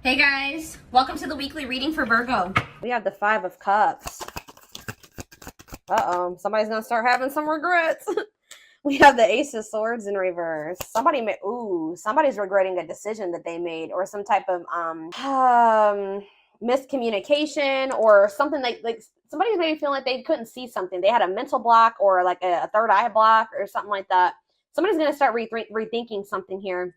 Hey guys, welcome to the weekly reading for Virgo. We have the Five of Cups. Uh-oh, somebody's gonna start having some regrets. We have the Ace of Swords in reverse. Somebody's regretting a decision that they made, or some type of miscommunication, or something like somebody's maybe feeling like they couldn't see something. They had a mental block, or like a third eye block, or something like that. Somebody's gonna start rethinking something here.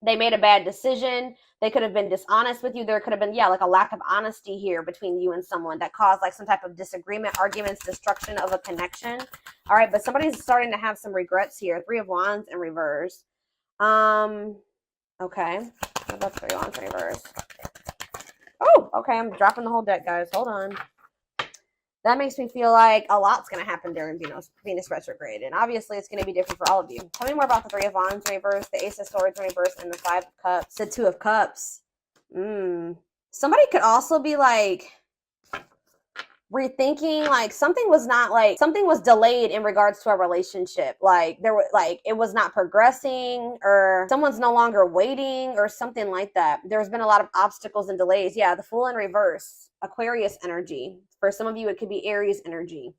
They made a bad decision. They could have been dishonest with you. There could have been, like a lack of honesty here between you and someone that caused like some type of disagreement, arguments, destruction of a connection. All right, but somebody's starting to have some regrets here. Three of Wands in reverse. Okay. What about Three of Wands in reverse? Oh, okay. I'm dropping the whole deck, guys. Hold on. That makes me feel like a lot's going to happen during Venus retrograde. And obviously, it's going to be different for all of you. Tell me more about the Three of Wands in reverse, the Ace of Swords in reverse, and the Five of Cups, the Two of Cups. Somebody could also be like rethinking, like something was delayed in regards to a relationship. Like it was not progressing, or someone's no longer waiting, or something like that. There's been a lot of obstacles and delays. Yeah, the Fool in reverse, Aquarius energy. For some of you, it could be Aries energy.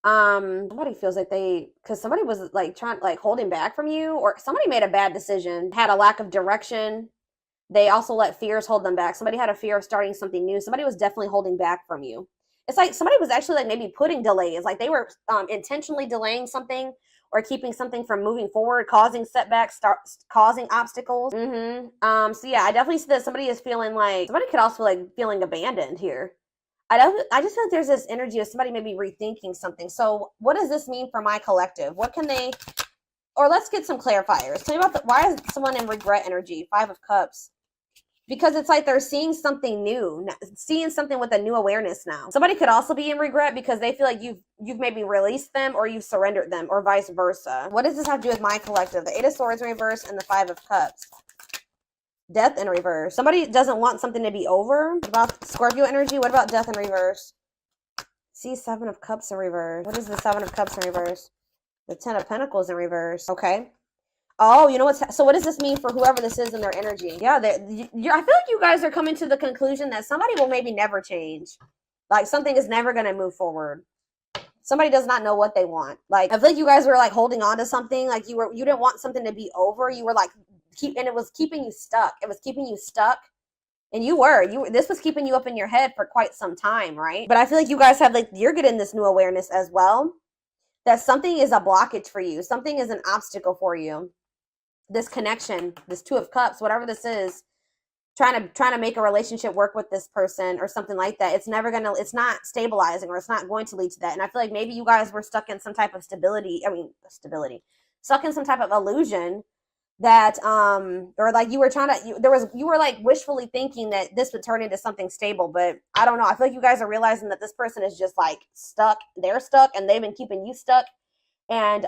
Somebody feels like because somebody was like holding back from you, or somebody made a bad decision, had a lack of direction. They also let fears hold them back. Somebody had a fear of starting something new. Somebody was definitely holding back from you. It's like somebody was actually like maybe putting delays, like they were intentionally delaying something or keeping something from moving forward, causing setbacks, causing obstacles. So yeah, I definitely see that somebody is feeling like, somebody could also like feeling abandoned here. I just feel like there's this energy of somebody maybe rethinking something. So what does this mean for my collective? What can they, or let's get some clarifiers. Tell me about why is someone in regret energy? Five of Cups. Because it's like they're seeing something new, seeing something with a new awareness now. Somebody could also be in regret because they feel like you've maybe released them, or you've surrendered them, or vice versa. What does this have to do with my collective? The Eight of Swords in reverse and the Five of Cups. Death in reverse. Somebody doesn't want something to be over. What about Scorpio energy? What about death in reverse? See, Seven of Cups in reverse. What is the Seven of Cups in reverse? The Ten of Pentacles in reverse. Okay. Oh, you know what's, so what does this mean for whoever this is in their energy? Yeah, I feel like you guys are coming to the conclusion that somebody will maybe never change. Like something is never going to move forward. Somebody does not know what they want. Like I feel like you guys were like holding on to something. Like you didn't want something to be over. You were like and it was keeping you stuck. It was keeping you stuck. And this was keeping you up in your head for quite some time, right? But I feel like you guys have you're getting this new awareness as well, that something is a blockage for you. Something is an obstacle for you. This connection, this Two of Cups, whatever this is, trying to make a relationship work with this person or something like that. It's not stabilizing, or it's not going to lead to that. And I feel like maybe you guys were stuck in some type of stuck in some type of illusion that or like you were like wishfully thinking that this would turn into something stable. But I don't know, I feel like you guys are realizing that this person is just like stuck. They're stuck, and they've been keeping you stuck. And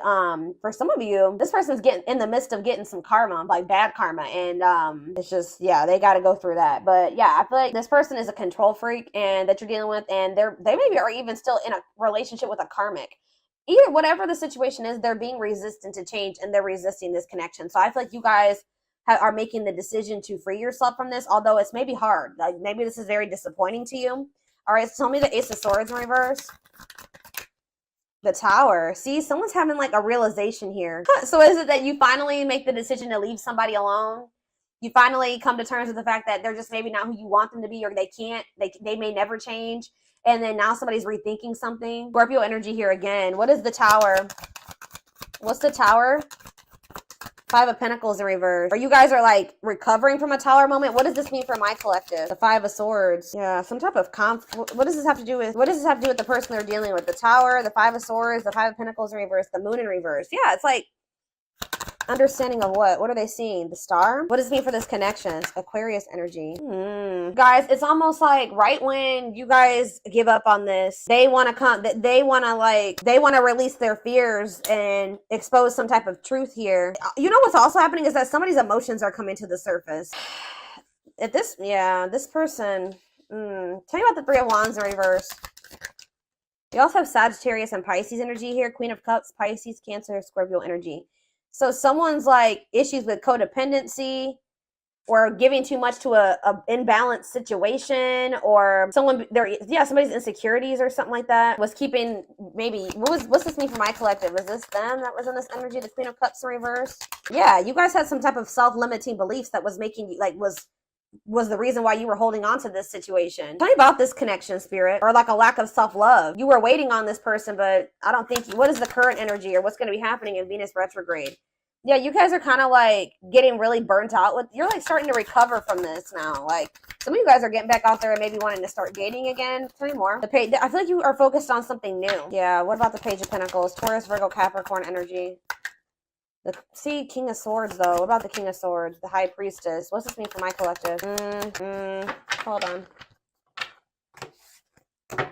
for some of you, this person's getting in the midst of getting some karma, like bad karma, and it's just, yeah, they got to go through that. But yeah, I feel like this person is a control freak, and that you're dealing with, and they maybe are even still in a relationship with a karmic. Either whatever the situation is, they're being resistant to change, and they're resisting this connection. So I feel like you guys are making the decision to free yourself from this, although it's maybe hard. Like maybe this is very disappointing to you. All right, so tell me the Ace of Swords in reverse. The Tower. See, someone's having like a realization here. So is it that you finally make the decision to leave somebody alone? You finally come to terms with the fact that they're just maybe not who you want them to be, or they may never change. And then now somebody's rethinking something. Scorpio energy here again. What is the Tower? What's the Tower? Five of Pentacles in reverse. Or you guys are like recovering from a Tower moment. What does this mean for my collective? The Five of Swords. Yeah, some type of what does this have to do with the person they're dealing with? The Tower, the Five of Swords, the Five of Pentacles in reverse, the Moon in reverse. Yeah, it's like understanding of what are they seeing? The Star. What does it mean for this connection? Aquarius energy. Guys, it's almost like right when you guys give up on this, they want to release their fears and expose some type of truth here. You know what's also happening is that somebody's emotions are coming to the surface. This person, tell me about the Three of Wands in reverse. You also have Sagittarius and Pisces energy here. Queen of Cups, Pisces, Cancer, Scorpio energy. So someone's like issues with codependency, or giving too much to a imbalanced situation, or someone there, yeah, somebody's insecurities or something like that was keeping, maybe, what's this mean for my collective? Is this them that was in this energy, the Queen of Cups in reverse? Yeah, you guys had some type of self-limiting beliefs that was making you, like, was the reason why you were holding on to this situation. Tell me about this connection, spirit, or like a lack of self-love. You were waiting on this person, but I don't think what is the current energy, or what's going to be happening in Venus retrograde? Yeah, you guys are kind of like getting really burnt out with, you're like starting to recover from this now. Like some of you guys are getting back out there and maybe wanting to start dating again. Tell me more. The page, I feel like you are focused on something new. Yeah, what about the Page of Pentacles? Taurus, Virgo, Capricorn energy. See, King of Swords, though. What about the King of Swords? The High Priestess. What's this mean for my collective? Hold on. Tell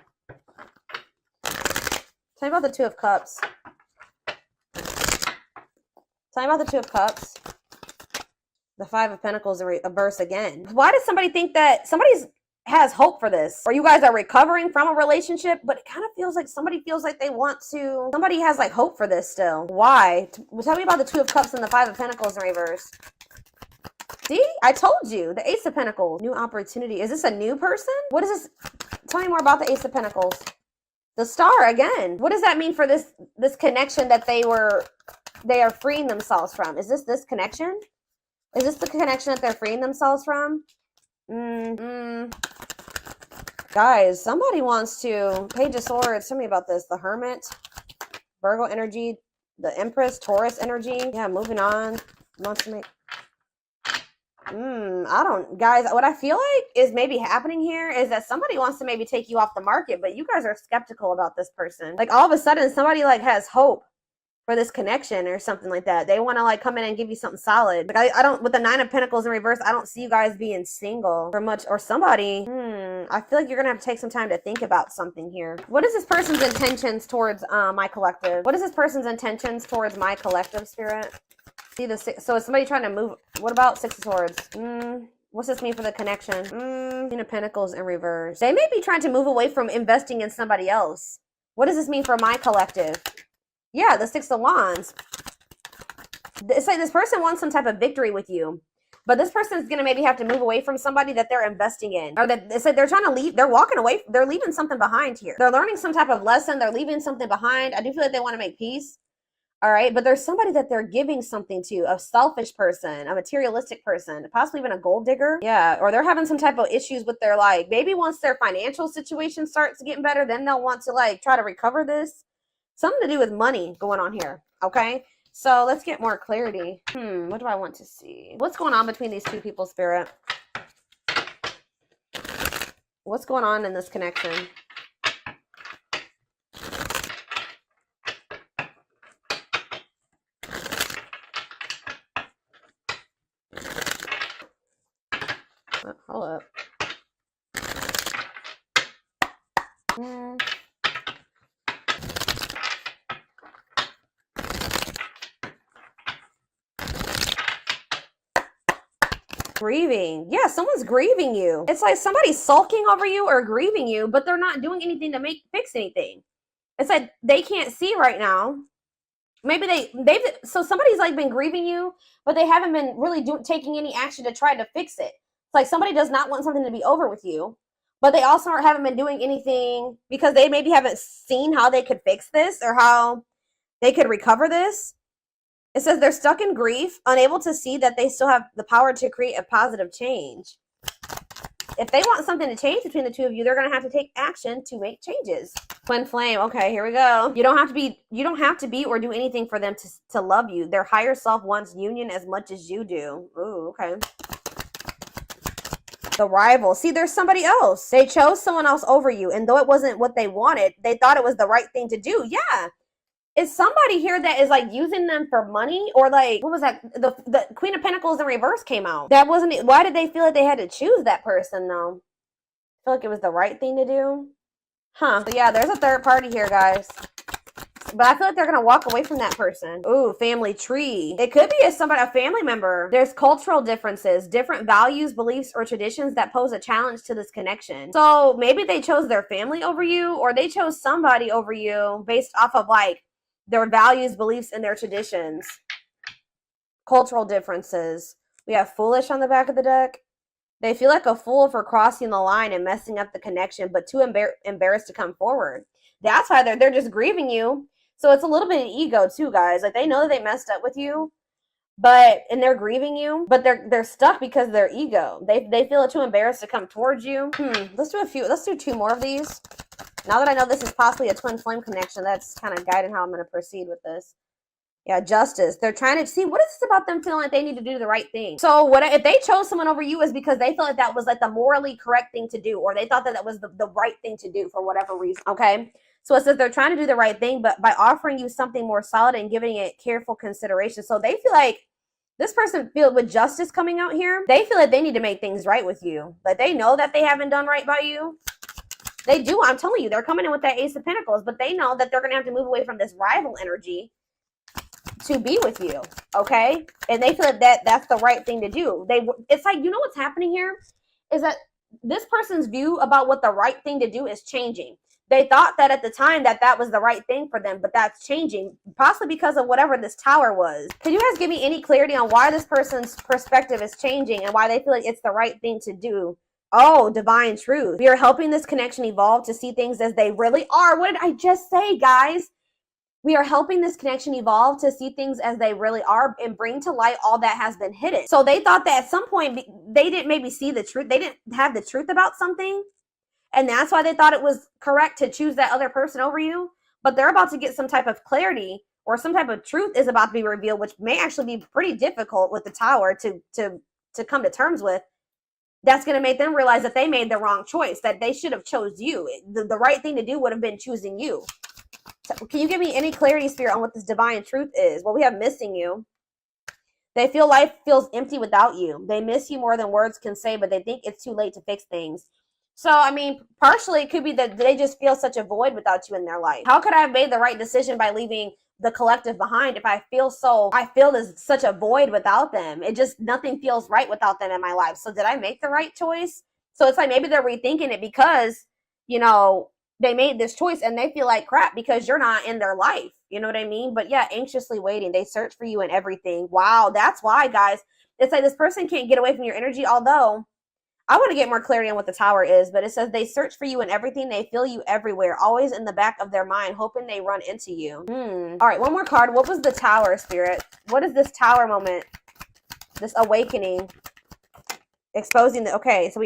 me about the Two of Cups. Tell me about the Two of Cups. The Five of Pentacles in reverse again. Why does somebody think that somebody's has hope for this, or you guys are recovering from a relationship, but it kind of feels like somebody feels like they want to, somebody has like hope for this still? Why? Tell me about the Two of Cups and the Five of Pentacles in reverse. See, I told you, the Ace of Pentacles. New opportunity. Is this a new person? What is this? Tell me more about the Ace of Pentacles. The Star again. What does that mean for this connection that they are freeing themselves from? Is this connection? Is this the connection that they're freeing themselves from? Guys, somebody wants to. Page of Swords. Tell me about this. The Hermit, Virgo energy, the Empress, Taurus energy. Yeah, moving on. Wants to make. I don't, guys. What I feel like is maybe happening here is that somebody wants to maybe take you off the market, but you guys are skeptical about this person. Like all of a sudden, somebody like has hope for this connection or something like that. They want to like come in and give you something solid. Like I don't, with the Nine of Pentacles in reverse, I don't see you guys being single for much, or somebody. I feel like you're gonna have to take some time to think about something here. What is this person's intentions towards my collective? What is this person's intentions towards my collective, spirit? See the six, so is somebody trying to move? What about Six of Swords? What's this mean for the connection? Queen of Pentacles in reverse. They may be trying to move away from investing in somebody else. What does this mean for my collective? Yeah, the Six of Wands. It's like this person wants some type of victory with you, but this person is going to maybe have to move away from somebody that they're investing in, or that it's like they're trying to leave. They're walking away. They're leaving something behind here. They're learning some type of lesson. They're leaving something behind. I do feel like they want to make peace. All right, but there's somebody that they're giving something to, a selfish person, a materialistic person, possibly even a gold digger. Yeah, or they're having some type of issues with their, like, maybe once their financial situation starts getting better, then they'll want to like try to recover this. Something to do with money going on here, okay? So let's get more clarity. What do I want to see? What's going on between these two people, spirit? What's going on in this connection? Hold up. Grieving. Yeah, someone's grieving you. It's like somebody's sulking over you or grieving you, but they're not doing anything to fix anything. It's like they can't see right now. Maybe so somebody's like been grieving you, but they haven't been really taking any action to try to fix it. It's like somebody does not want something to be over with you, but they also haven't been doing anything because they maybe haven't seen how they could fix this or how they could recover this. It says they're stuck in grief, unable to see that they still have the power to create a positive change. If they want something to change between the two of you, they're going to have to take action to make changes. Twin flame. Okay, here we go. You don't have to be or do anything for them to love you. Their higher self wants union as much as you do. Ooh, okay. The rival. See, there's somebody else. They chose someone else over you, and though it wasn't what they wanted, they thought it was the right thing to do. Yeah. Is somebody here that is like using them for money, or like, what was that? The Queen of Pentacles in reverse came out. That wasn't it. Why did they feel like they had to choose that person though? I feel like it was the right thing to do. So yeah, there's a third party here, guys. But I feel like they're going to walk away from that person. Ooh, family tree. It could be a family member. There's cultural differences, different values, beliefs, or traditions that pose a challenge to this connection. So maybe they chose their family over you, or they chose somebody over you based off of like their values, beliefs, and their traditions. Cultural differences. We have foolish on the back of the deck. They feel like a fool for crossing the line and messing up the connection, but too embarrassed to come forward. That's why they're just grieving you. So it's a little bit of ego too, guys. Like they know that they messed up with you, and they're grieving you, but they're stuck because of their ego. They feel too embarrassed to come towards you. Let's do two more of these. Now that I know this is possibly a twin flame connection, that's kind of guiding how I'm going to proceed with this. Yeah, justice. They're trying to see, what is this about them feeling like they need to do the right thing? So what if they chose someone over you is because they felt like that was like the morally correct thing to do, or they thought that that was the right thing to do for whatever reason. Okay. So it says they're trying to do the right thing, but by offering you something more solid and giving it careful consideration. So they feel like this person feel with justice coming out here. They feel like they need to make things right with you. Like they know that they haven't done right by you. They do. I'm telling you, they're coming in with that Ace of Pentacles, but they know that they're going to have to move away from this rival energy to be with you, okay? And they feel that that's the right thing to do. It's like, you know what's happening here is that this person's view about what the right thing to do is changing. They thought that at the time that was the right thing for them, but that's changing, possibly because of whatever this tower was. Can you guys give me any clarity on why this person's perspective is changing and why they feel like it's the right thing to do? Oh, divine truth. We are helping this connection evolve to see things as they really are. What did I just say, guys? We are helping this connection evolve to see things as they really are and bring to light all that has been hidden. So they thought that at some point they didn't maybe see the truth. They didn't have the truth about something. And that's why they thought it was correct to choose that other person over you. But they're about to get some type of clarity, or some type of truth is about to be revealed, which may actually be pretty difficult with the tower to come to terms with. That's going to make them realize that they made the wrong choice, that they should have chose you. The right thing to do would have been choosing you. So can you give me any clarity, Spirit, on what this divine truth is? Well, we have missing you. They feel life feels empty without you. They miss you more than words can say, but they think it's too late to fix things. So, I mean, partially it could be that they just feel such a void without you in their life. How could I have made the right decision by leaving the collective behind if I feel there's such a void without them? Nothing feels right without them in my life. So did I make the right choice? So it's like maybe they're rethinking it because, they made this choice and they feel like crap because you're not in their life. You know what I mean? But yeah, anxiously waiting. They search for you in everything. Wow, that's why, guys. It's like this person can't get away from your energy, although I want to get more clarity on what the tower is, but it says they search for you in everything. They feel you everywhere, always in the back of their mind, hoping they run into you. All right, one more card. What was the tower, Spirit? What is this tower moment? This awakening. Exposing okay, so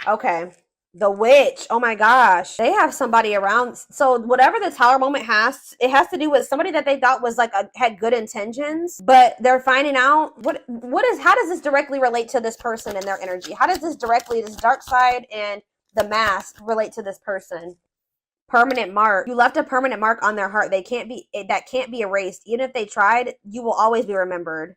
okay. The witch. Oh my gosh. They have somebody around. So whatever the tower moment it has to do with somebody that they thought was had good intentions, but they're finding out how does this directly relate to this person and their energy? How does this dark side and the mask relate to this person? Permanent mark. You left a permanent mark on their heart. That can't be erased. Even if they tried, you will always be remembered.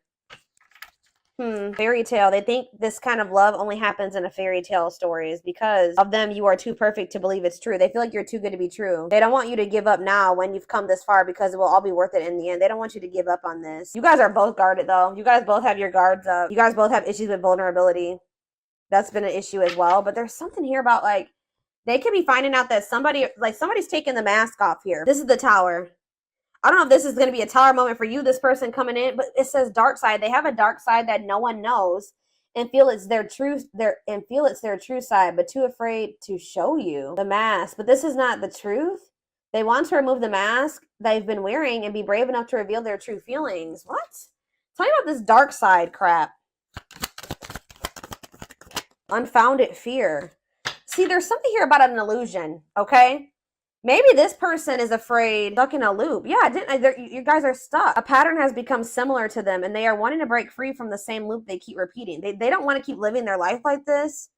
Fairy tale. They think this kind of love only happens in a fairy tale stories. Because of them, you are too perfect to believe it's true. They feel like you're too good to be true. They don't want you to give up now when you've come this far, because it will all be worth it in the end. They don't want you to give up on this. You guys are both guarded though. You guys both have your guards up. You guys both have issues with vulnerability. That's been an issue as well. But there's something here about they could be finding out that somebody's taking the mask off here. This is the tower. I don't know if this is going to be a tower moment for you, this person coming in, but it says dark side. They have a dark side that no one knows and feel it's their true side, but too afraid to show you the mask. But this is not the truth. They want to remove the mask they've been wearing and be brave enough to reveal their true feelings. What? Tell me about this dark side crap. Unfounded fear. See, there's something here about an illusion, okay? Maybe this person is afraid, stuck in a loop. Yeah, you guys are stuck. A pattern has become similar to them, and they are wanting to break free from the same loop they keep repeating. They don't want to keep living their life like this.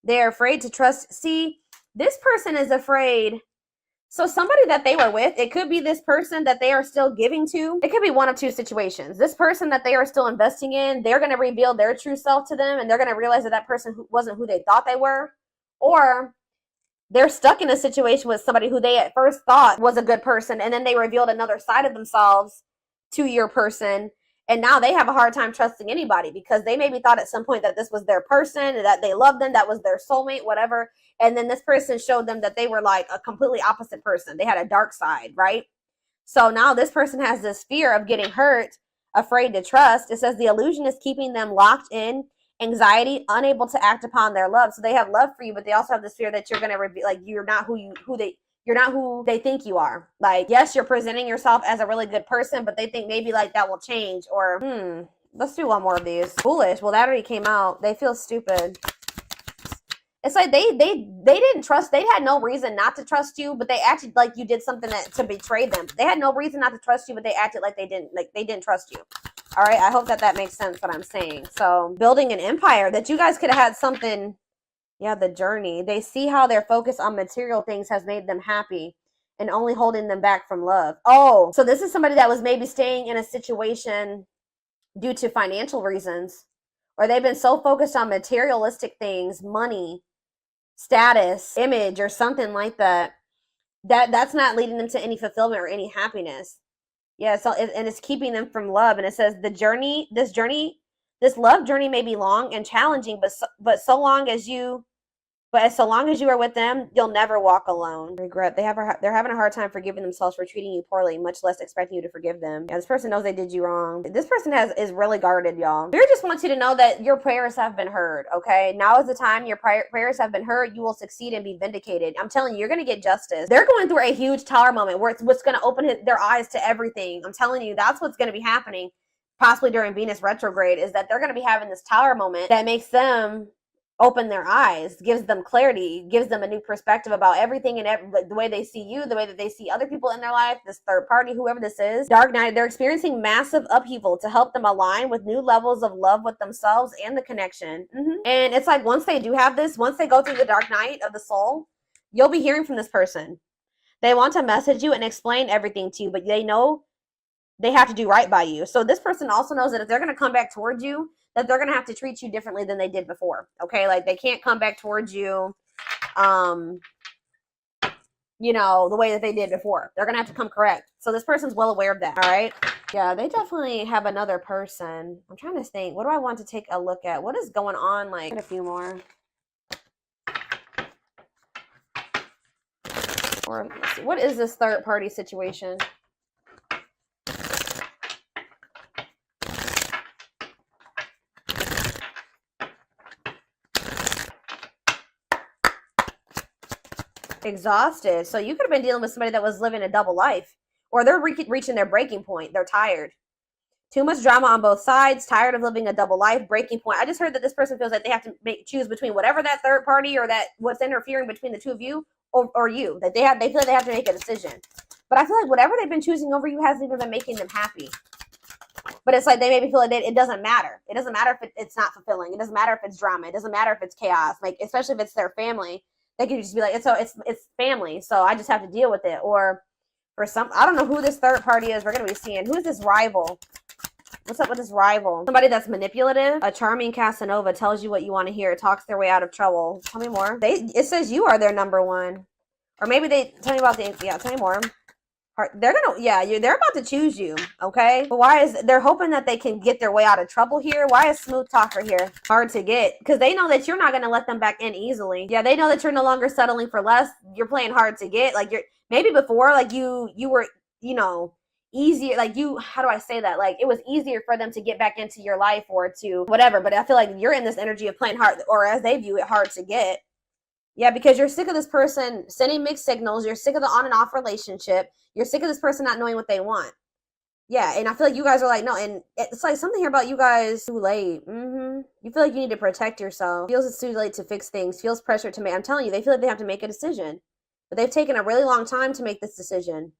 They are afraid to trust. See, this person is afraid. So somebody that they were with, it could be this person that they are still giving to. It could be one of two situations. This person that they are still investing in, they're going to reveal their true self to them, and they're going to realize that person wasn't who they thought they were. Or they're stuck in a situation with somebody who they at first thought was a good person, and then they revealed another side of themselves to your person, and now they have a hard time trusting anybody because they maybe thought at some point that this was their person, that they loved them, that was their soulmate, whatever, and then this person showed them that they were like a completely opposite person. They had a dark side, right? So now this person has this fear of getting hurt, afraid to trust. It says the illusion is keeping them locked in anxiety, unable to act upon their love. So they have love for you, but they also have this fear that you're going to reveal, like, you're not you're not who they think you are. Like, yes, you're presenting yourself as a really good person, but they think maybe like that will change. Or let's do one more of these. Foolish. Well, that already came out. They feel stupid. It's like they didn't trust. They had no reason not to trust you, but they acted like you did something to betray them. They had no reason not to trust you, but they acted like they didn't trust you. All right, I hope that makes sense what I'm saying. So building an empire, that you guys could have had something. Yeah, the journey. They see how their focus on material things has made them happy and only holding them back from love. Oh, so this is somebody that was maybe staying in a situation due to financial reasons, or they've been so focused on materialistic things, money, status, image, or something like that, that's not leading them to any fulfillment or any happiness. Yeah, so and it's keeping them from love. And it says this love journey may be long and challenging, but so long as you are with them, you'll never walk alone. Regret. They're having a hard time forgiving themselves for treating you poorly, much less expecting you to forgive them. Yeah, this person knows they did you wrong. This person is really guarded, y'all. Spirit just wants you to know that your prayers have been heard, okay? Now is the time your prayers have been heard. You will succeed and be vindicated. I'm telling you, you're going to get justice. They're going through a huge tower moment where it's what's going to open their eyes to everything. I'm telling you, that's what's going to be happening, possibly during Venus retrograde, is that they're going to be having this tower moment that makes them open their eyes, gives them clarity, gives them a new perspective about everything and the way they see you, the way that they see other people in their life, this third party, whoever this is. Dark night, they're experiencing massive upheaval to help them align with new levels of love with themselves and the connection. And it's like once they do have this, once they go through the dark night of the soul, you'll be hearing from this person. They want to message you and explain everything to you, but they know they have to do right by you. So this person also knows that if they're going to come back towards you, that they're going to have to treat you differently than they did before. Okay. Like they can't come back towards you, the way that they did before. They're going to have to come correct. So this person's well aware of that. All right. Yeah. They definitely have another person. I'm trying to think, what do I want to take a look at? What is going on? Like a few more. Or let's see, what is this third party situation? Exhausted. So you could have been dealing with somebody that was living a double life, or they're reaching their breaking point. They're tired. Too much drama on both sides, tired of living a double life, breaking point. I just heard that this person feels like they have to choose between whatever that third party or that what's interfering between the two of you or you, that they feel like they have to make a decision. But I feel like whatever they've been choosing over you hasn't even been making them happy. But it's like they maybe feel like it doesn't matter. It doesn't matter if it's not fulfilling. It doesn't matter if it's drama. It doesn't matter if it's chaos. Like, especially if it's their family. They could just be like, it's family, so I just have to deal with it. Or for some, I don't know who this third party is. We're going to be seeing. Who is this rival? What's up with this rival? Somebody that's manipulative. A charming Casanova tells you what you want to hear. Talks their way out of trouble. Tell me more. It says you are their number one. Or maybe they tell me about tell me more. They're about to choose you, okay? But they're hoping that they can get their way out of trouble here. Why is smooth talker here? Hard to get, because they know that you're not going to let them back in easily. Yeah, they know that you're no longer settling for less. You're playing hard to get. Like maybe before, like you were, easier. Like how do I say that? Like it was easier for them to get back into your life or to whatever. But I feel like you're in this energy of playing hard, or as they view it, hard to get. Yeah, because you're sick of this person sending mixed signals. You're sick of the on and off relationship. You're sick of this person not knowing what they want. Yeah, and I feel like you guys are like, no, and it's like something here about you guys too late. You feel like you need to protect yourself. Feels it's too late to fix things. Feels pressure to make. I'm telling you, they feel like they have to make a decision. But they've taken a really long time to make this decision.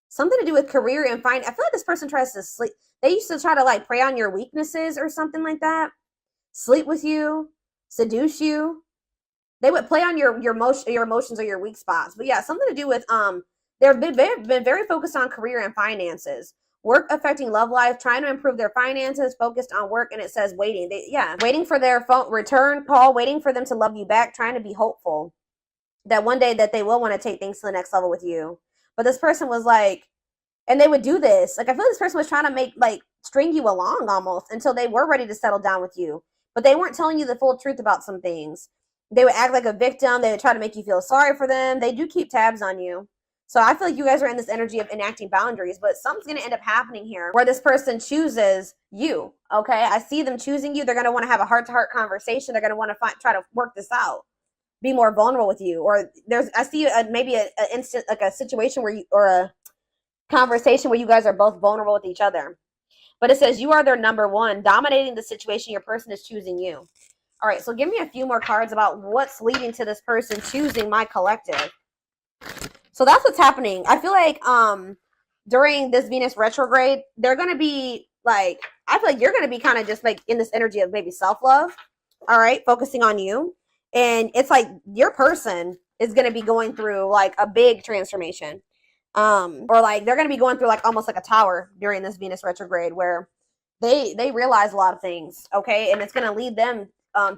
Something to do with career and I feel like this person tries to sleep. They used to try to like prey on your weaknesses or something like that. Sleep with you, seduce you. They would play on your emotions or your weak spots. But yeah, something to do with they've been very focused on career and finances. Work affecting love life, trying to improve their finances, focused on work, and it says waiting. Waiting for their phone return call, waiting for them to love you back, trying to be hopeful that one day that they will want to take things to the next level with you. But this person was like, and they would do this. Like I feel like this person was trying to string you along almost until they were ready to settle down with you. But they weren't telling you the full truth about some things. They would act like a victim. They would try to make you feel sorry for them. They do keep tabs on you. So I feel like you guys are in this energy of enacting boundaries, but something's going to end up happening here where this person chooses you. Okay. I see them choosing you. They're going to want to have a heart-to-heart conversation. They're going to want to try to work this out, be more vulnerable with you. Or I see maybe an instant, like a situation where or a conversation where you guys are both vulnerable with each other. But it says you are their number one, dominating the situation. Your person is choosing you. All right. So give me a few more cards about what's leading to this person choosing my collective. So that's what's happening. I feel like during this Venus retrograde, they're going to be like, I feel like you're going to be kind of just like in this energy of maybe self-love. All right. Focusing on you. And it's like your person is going to be going through like a big transformation. Or like they're going to be going through like almost like a tower during this Venus retrograde where they realize a lot of things. Okay. And it's going to lead them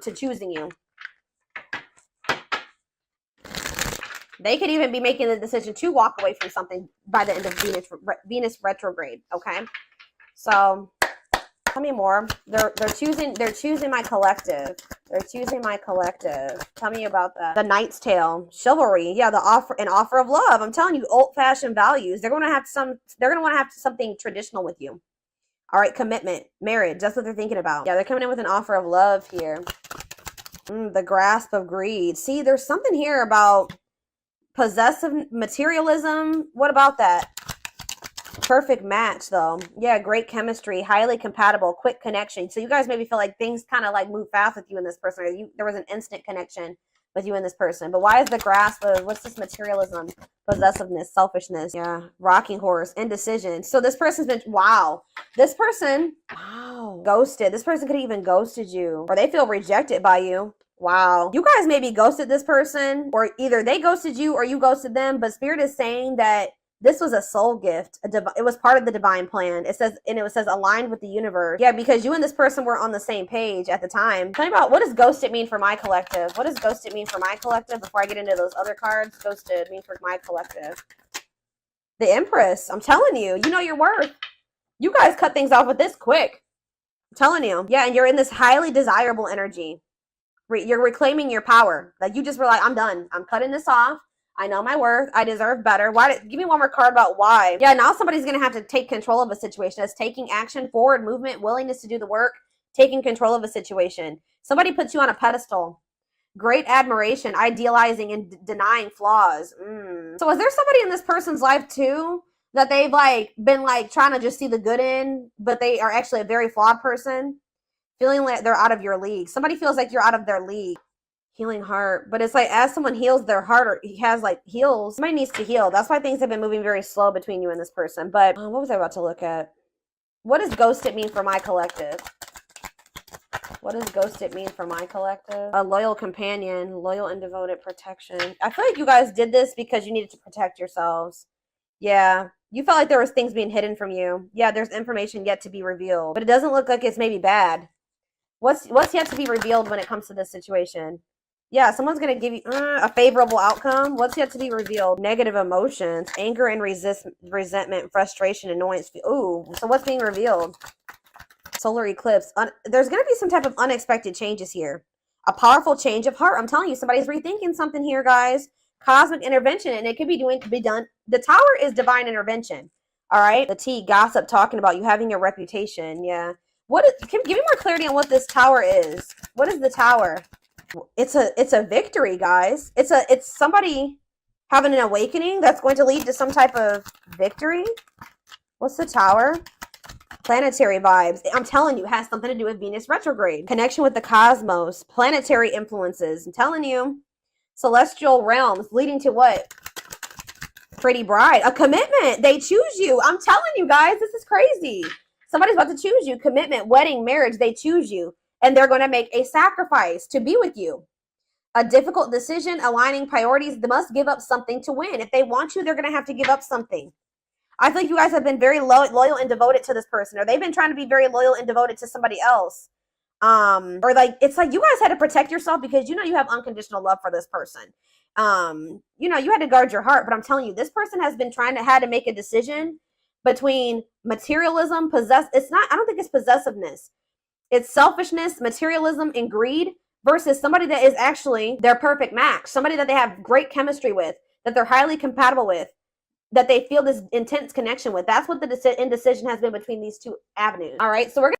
to choosing you. They could even be making the decision to walk away from something by the end of Venus retrograde. Okay, so tell me more. They're choosing my collective. They're choosing my collective. Tell me about that. The Knight's Tale, chivalry. Yeah, an offer of love. I'm telling you, old-fashioned values. They're going to want to have something traditional with you. All right, commitment, marriage. That's what they're thinking about. Yeah, they're coming in with an offer of love here. The grasp of greed. See, there's something here about possessive materialism. What about that? Perfect match though. Yeah, great chemistry, highly compatible, quick connection. So you guys maybe feel like things kind of like move fast with you and this person, or there was an instant connection with you and this person. But why is the grasp of, what's this materialism, possessiveness, selfishness? Yeah, rocking horse, indecision. So this person's been, wow, ghosted. This person could have even ghosted you, or they feel rejected by you. Wow. You guys maybe ghosted this person, or either they ghosted you or you ghosted them, but Spirit is saying that this was a soul gift. It was part of the divine plan. It says aligned with the universe. Yeah, because you and this person were on the same page at the time. Tell me about, what does ghosted mean for my collective? What does ghosted mean for my collective before I get into those other cards? Ghosted mean for my collective. The Empress. I'm telling you, you know your worth. You guys cut things off with this quick. I'm telling you. Yeah, and you're in this highly desirable energy. You're reclaiming your power. Like you just were like, I'm done. I'm cutting this off. I know my worth. I deserve better. Give me one more card about why. Yeah, now somebody's going to have to take control of a situation. That's taking action, forward movement, willingness to do the work, taking control of a situation. Somebody puts you on a pedestal. Great admiration, idealizing and denying flaws. So is there somebody in this person's life too that they've like been like trying to just see the good in, but they are actually a very flawed person? Feeling like they're out of your league. Somebody feels like you're out of their league. Healing heart. But it's like as someone heals their heart, or heals, somebody needs to heal. That's why things have been moving very slow between you and this person. But what was I about to look at? What does ghosted mean for my collective? What does ghosted mean for my collective? A loyal companion, loyal and devoted protection. I feel like you guys did this because you needed to protect yourselves. Yeah. You felt like there was things being hidden from you. Yeah, there's information yet to be revealed. But it doesn't look like it's maybe bad. What's yet to be revealed when it comes to this situation? Yeah, someone's going to give you a favorable outcome. What's yet to be revealed? Negative emotions, anger and resentment, frustration, annoyance. Ooh, so what's being revealed? Solar eclipse. There's going to be some type of unexpected changes here. A powerful change of heart. I'm telling you, somebody's rethinking something here, guys. Cosmic intervention, and it could be done. The Tower is divine intervention. All right? The T, gossip, talking about you having a reputation. Yeah. Give me more clarity on what this Tower is. What is the Tower? It's a victory, guys. It's somebody having an awakening that's going to lead to some type of victory. What's the Tower? Planetary vibes. I'm telling you, it has something to do with Venus retrograde. Connection with the cosmos. Planetary influences. I'm telling you. Celestial realms leading to what? Pretty bride. A commitment. They choose you. I'm telling you, guys, this is crazy. Somebody's about to choose you. Commitment, wedding, marriage. They choose you. And they're going to make a sacrifice to be with you. A difficult decision, aligning priorities. They must give up something to win. If they want you, they're going to have to give up something. I feel like you guys have been very loyal and devoted to this person, or they've been trying to be very loyal and devoted to somebody else. Or like, it's like you guys had to protect yourself because you know you have unconditional love for this person. You know, you had to guard your heart, but I'm telling you, this person has been had to make a decision between materialism, I don't think it's possessiveness. It's selfishness, materialism, and greed versus somebody that is actually their perfect match, somebody that they have great chemistry with, that they're highly compatible with. that they feel this intense connection with. That's what the indecision has been between these two avenues. All right, so we're